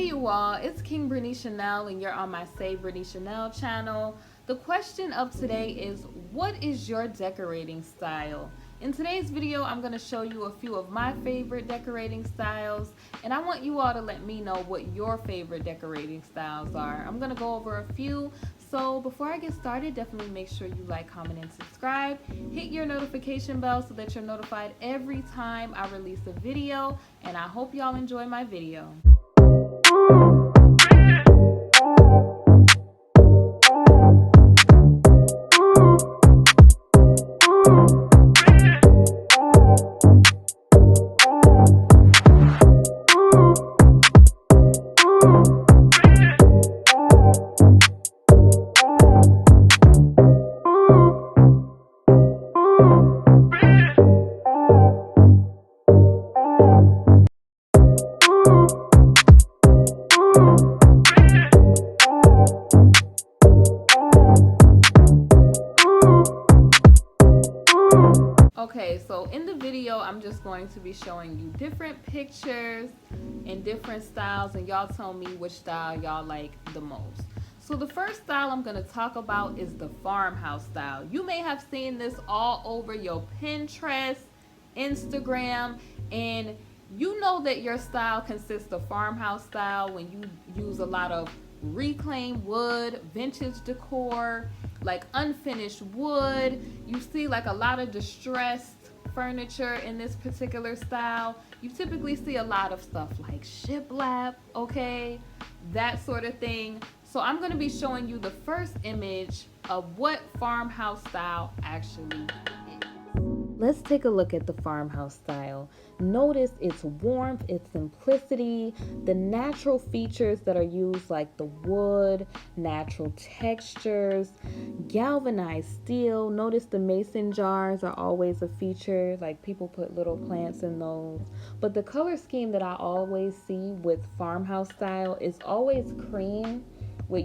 you all, it's King Brittany Chanel and you're on my SaeBritneyChanel channel. The question of today is, what is your decorating style? In today's video, I'm going to show you a few of my favorite decorating styles, and I want you all to let me know what your favorite decorating styles are. I'm going to go over a few, so before I get started, definitely make sure you like, comment, and subscribe. Hit your notification bell so that you're notified every time I release a video, and I hope y'all enjoy my video. Okay, so in the video, I'm just going to be showing you different pictures and different styles, and y'all tell me which style y'all like the most. So the first style I'm going to talk about is the farmhouse style. You may have seen this all over your Pinterest, Instagram, and you know that your style consists of farmhouse style when you use a lot of reclaimed wood, vintage decor, like unfinished wood. You see like a lot of distressed furniture in this particular style. You typically see a lot of stuff like shiplap, okay, that sort of thing. So I'm going to be showing you the first image of what farmhouse style actually is. Let's take a look at the farmhouse style. Notice its warmth, its simplicity, the natural features that are used like the wood, natural textures, galvanized steel. Notice the mason jars are always a feature, like people put little plants in those. But the color scheme that I always see with farmhouse style is always cream with,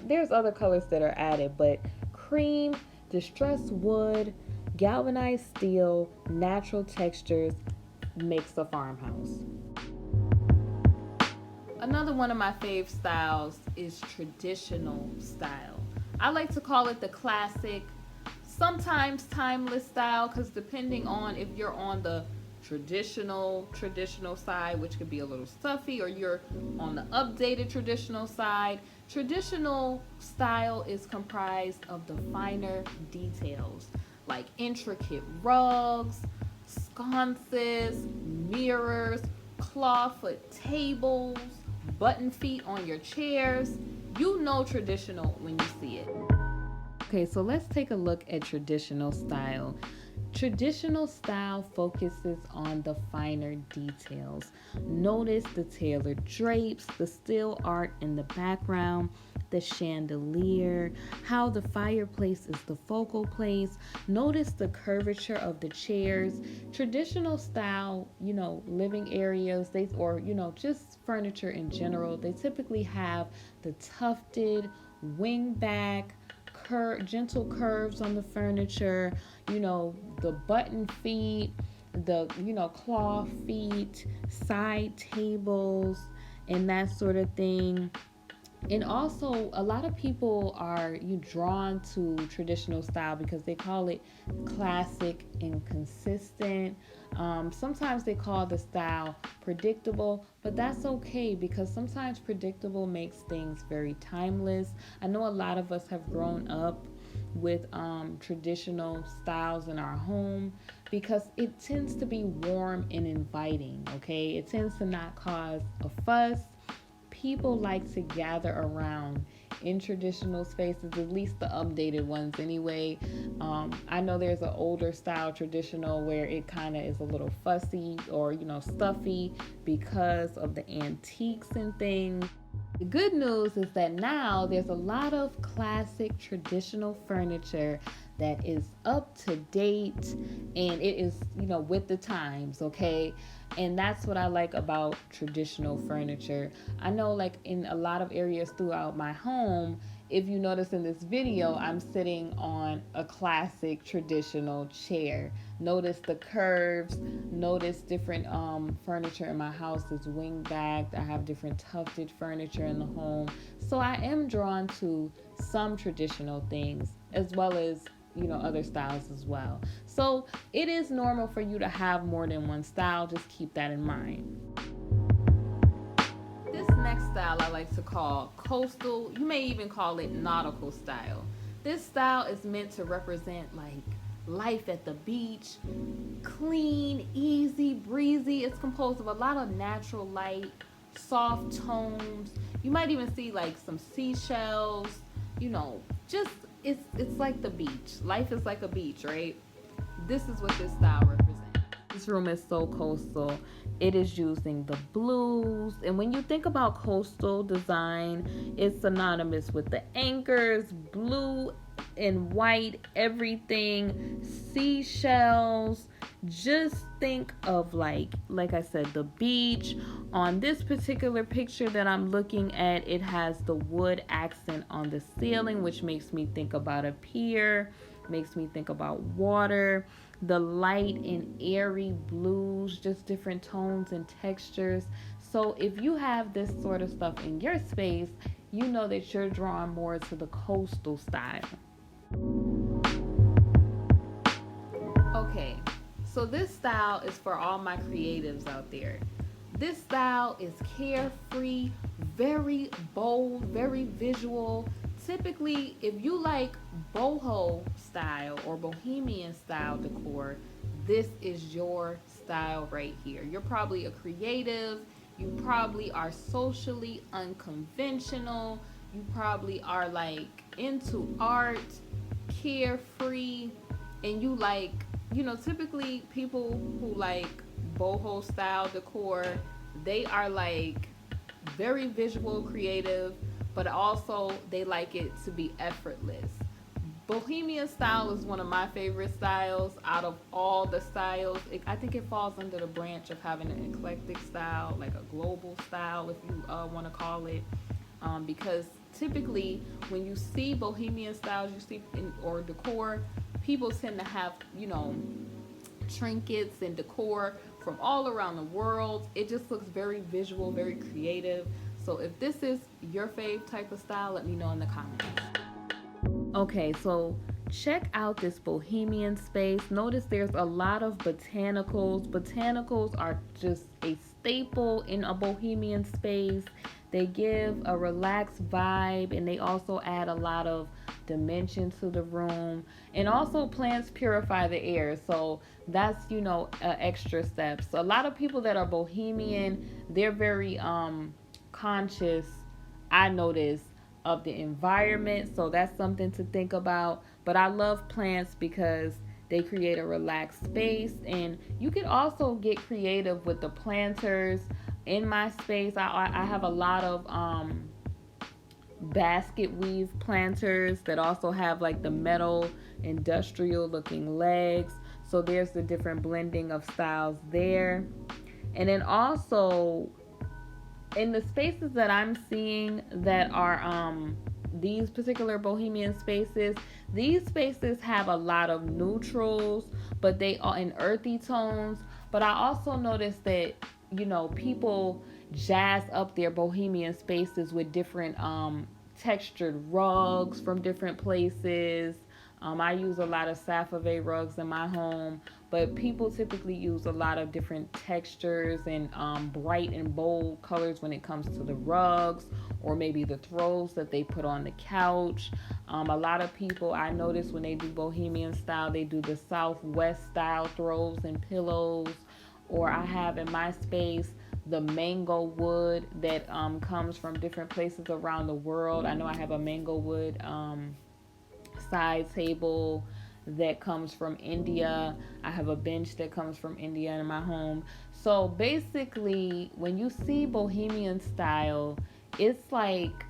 there's other colors that are added, but cream, distressed wood, galvanized steel, natural textures makes a farmhouse. Another one of my fave styles is traditional style. I like to call it the classic, sometimes timeless style, because depending on if you're on the traditional side, which could be a little stuffy, or you're on the updated traditional side. Traditional style is comprised of the finer details, like intricate rugs, sconces, mirrors, clawfoot tables, button feet on your chairs. You know traditional when you see it. Okay, so let's take a look at traditional style. Traditional style focuses on the finer details. Notice the tailored drapes, the steel art in the background, the chandelier, how the fireplace is the focal place. Notice the curvature of the chairs. Traditional style, living areas, just furniture in general, they typically have the tufted wing back, gentle curves on the furniture, the button feet, the claw feet, side tables, and that sort of thing. And also, a lot of people are drawn to traditional style because they call it classic and consistent. Sometimes they call the style predictable, but that's okay because sometimes predictable makes things very timeless. I know a lot of us have grown up with traditional styles in our home because it tends to be warm and inviting, okay? It tends to not cause a fuss. People like to gather around in traditional spaces, at least the updated ones anyway. I know there's an older style traditional where it kind of is a little fussy or stuffy because of the antiques and things. The good news is that now there's a lot of classic traditional furniture that is up to date and it is, with the times, okay? And that's what I like about traditional furniture. I know like in a lot of areas throughout my home, if you notice in this video, I'm sitting on a classic traditional chair. Notice the curves. Notice different furniture in my house is wing backed. I have different tufted furniture in the home. So I am drawn to some traditional things as well as other styles as well. So it is normal for you to have more than one style. Just keep that in mind. This next style I like to call coastal. You may even call it nautical style. This style is meant to represent like life at the beach, clean, easy, breezy. It's composed of a lot of natural light, soft tones. You might even see like some seashells, just it's like the beach. Life is like a beach, right? This is what this style represents. This room is so coastal. It is using the blues. And when you think about coastal design, it's synonymous with the anchors, blue and white, everything, seashells. Just think of like I said, the beach. On this particular picture that I'm looking at, it has the wood accent on the ceiling, which makes me think about a pier, makes me think about water. The light and airy blues, just different tones and textures. So if you have this sort of stuff in your space, you know that you're drawn more to the coastal style. Okay, so this style is for all my creatives out there. This style is carefree, very bold, very visual. Typically, if you like boho style or bohemian style decor, this is your style right here. You're probably a creative. You probably are socially unconventional. You probably are like into art, carefree, and you like, typically people who like boho style decor, they are like very visual, creative, but also they like it to be effortless. Bohemian style is one of my favorite styles out of all the styles. I think it falls under the branch of having an eclectic style, like a global style, if you want to call it, because typically when you see bohemian styles, or decor, people tend to have, trinkets and decor from all around the world. It just looks very visual, very creative. So if this is your fave type of style, let me know in the comments. Okay, so check out this bohemian space. Notice there's a lot of botanicals. Botanicals are just a staple in a bohemian space. They give a relaxed vibe, and they also add a lot of dimension to the room. And also plants purify the air, so that's an extra step. So a lot of people that are bohemian, they're very conscious, I notice, of the environment, so that's something to think about. But I love plants because they create a relaxed space, and you can also get creative with the planters. In my space, I have a lot of basket weave planters that also have like the metal industrial looking legs, so there's the different blending of styles there. And then also in the spaces that I'm seeing that are these particular bohemian spaces, these spaces have a lot of neutrals, but they are in earthy tones. But I also noticed that people jazz up their bohemian spaces with different textured rugs from different places. I use a lot of Safavieh rugs in my home, but people typically use a lot of different textures and bright and bold colors when it comes to the rugs, or maybe the throws that they put on the couch. A lot of people, I notice when they do bohemian style, they do the Southwest style throws and pillows. Or I have in my space the mango wood that comes from different places around the world. I know I have a mango wood side table that comes from India. I have a bench that comes from India in my home. So basically, when you see bohemian style, it's like,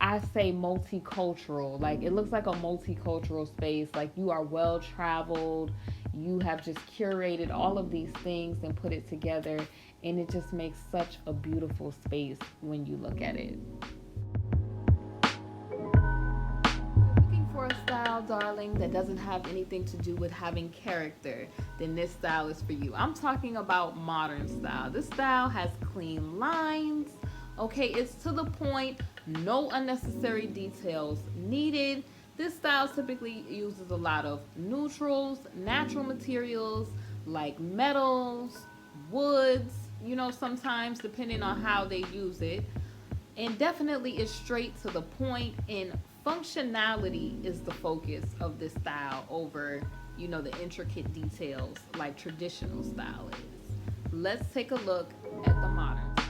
I say multicultural. Like, it looks like a multicultural space. Like, you are well traveled. You have just curated all of these things and put it together, and it just makes such a beautiful space when you look at it. For for a style, darling, that doesn't have anything to do with having character, then this style is for you. I'm talking about modern style. This style has clean lines. Okay, it's to the point, no unnecessary details needed. This style typically uses a lot of neutrals, natural materials like metals, woods, sometimes depending on how they use it. And definitely is straight to the point, and functionality is the focus of this style over, the intricate details like traditional style is. Let's take a look at the modern style.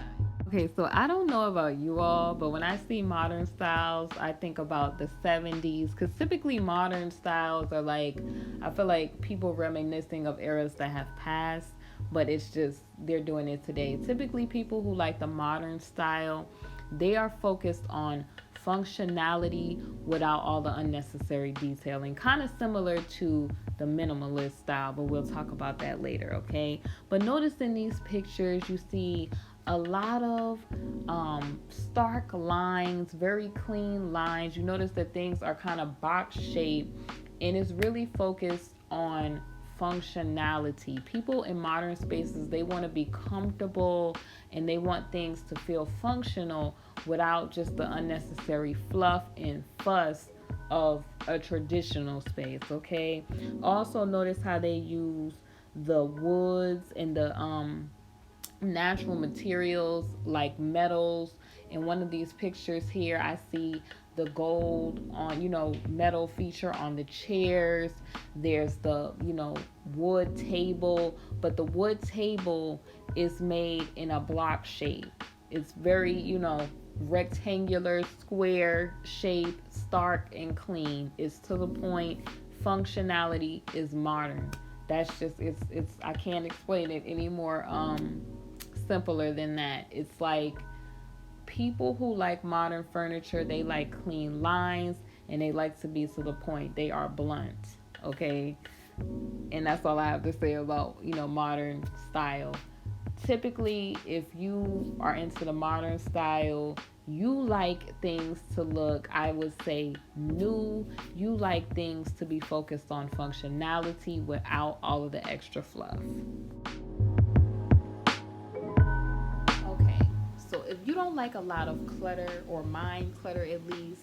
Okay, so I don't know about you all, but when I see modern styles, I think about the 70s, because typically modern styles are like, I feel like people reminiscing of eras that have passed, but it's just they're doing it today. Typically people who like the modern style, they are focused on functionality without all the unnecessary detailing, kind of similar to the minimalist style, but we'll talk about that later, okay? But notice in these pictures you see a lot of stark lines, very clean lines. You notice that things are kind of box shaped, and it's really focused on functionality. People in modern spaces, they want to be comfortable and they want things to feel functional without just the unnecessary fluff and fuss of a traditional space, okay? Also notice how they use the woods and the natural materials like metals. In one of these pictures here, I see the gold on, metal feature on the chairs. There's the, wood table, but the wood table is made in a block shape. It's very, rectangular, square shape, stark and clean. It's to the point. Functionality is modern. That's just, it's I can't explain it any more simpler than that. It's like people who like modern furniture, they like clean lines and they like to be to the point. They are blunt, okay? And that's all I have to say about, modern style. Typically, if you are into the modern style, you like things to look, I would say, new. You like things to be focused on functionality without all of the extra fluff. So if you don't like a lot of clutter, or mind clutter at least,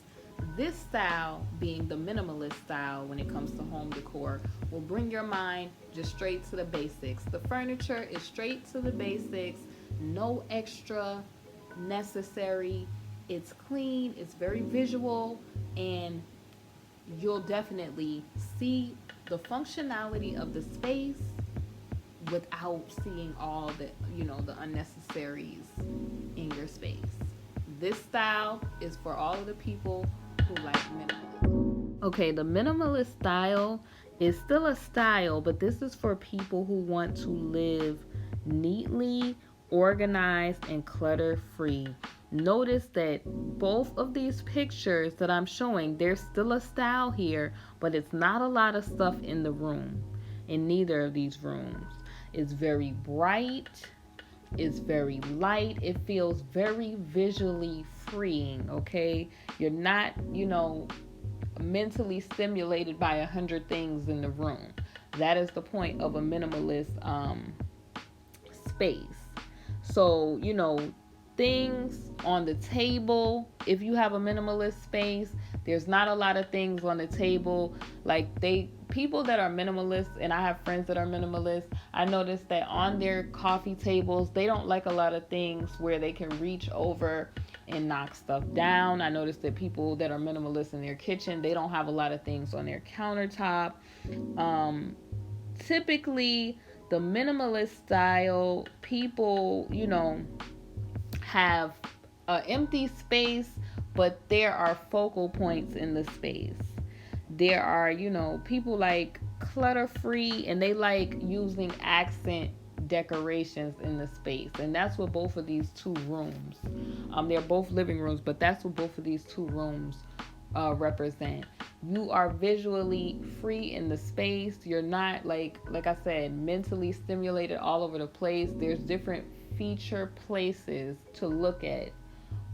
this style, being the minimalist style when it comes to home decor, will bring your mind just straight to the basics. The furniture is straight to the basics, no extra necessary. It's clean, it's very visual, and you'll definitely see the functionality of the space without seeing all the, the unnecessaries in your space. This style is for all of the people who like minimalism. Okay, the minimalist style is still a style, but this is for people who want to live neatly, organized, and clutter-free. Notice that both of these pictures that I'm showing, there's still a style here, but it's not a lot of stuff in the room, in neither of these rooms. It's very bright. It's very light. It feels very visually freeing, okay? You're not, mentally stimulated by 100 things in the room. That is the point of a minimalist space. So, things on the table, if you have a minimalist space, there's not a lot of things on the table. Like people that are minimalist, and I have friends that are minimalist, I noticed that on their coffee tables, they don't like a lot of things where they can reach over and knock stuff down. I noticed that people that are minimalist in their kitchen, they don't have a lot of things on their countertop. Typically, the minimalist style, people, have an empty space, but there are focal points in the space. There are, people like clutter-free, and they like using accent decorations in the space. And that's what both of these two rooms, they're both living rooms, but that's what both of these two rooms represent. You are visually free in the space. You're not, like I said, mentally stimulated all over the place. There's different feature places to look at,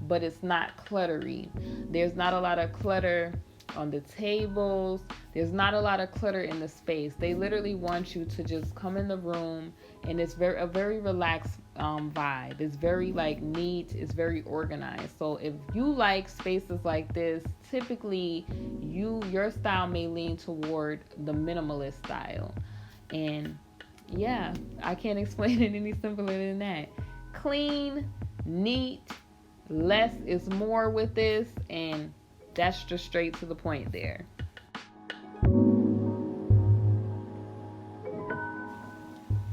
but it's not cluttery. There's not a lot of clutter on the tables. There's not a lot of clutter in the space. They literally want you to just come in the room, and it's a very relaxed vibe. It's very like neat. It's very organized. So if you like spaces like this, typically your style may lean toward the minimalist style. And yeah, I can't explain it any simpler than that. Clean, neat, less is more with this, and that's just straight to the point there.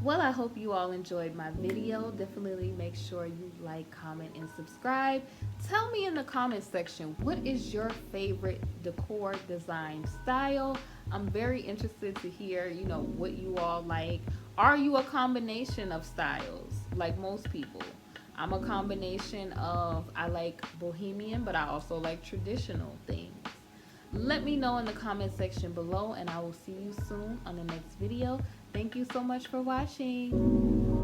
Well, I hope you all enjoyed my video. Definitely make sure you like, comment, and subscribe. Tell me in the comment section, what is your favorite decor design style? I'm very interested to hear, what you all like. Are you a combination of styles like most people? I'm a combination of, I like Bohemian, but I also like traditional things. Let me know in the comment section below, and I will see you soon on the next video. Thank you so much for watching.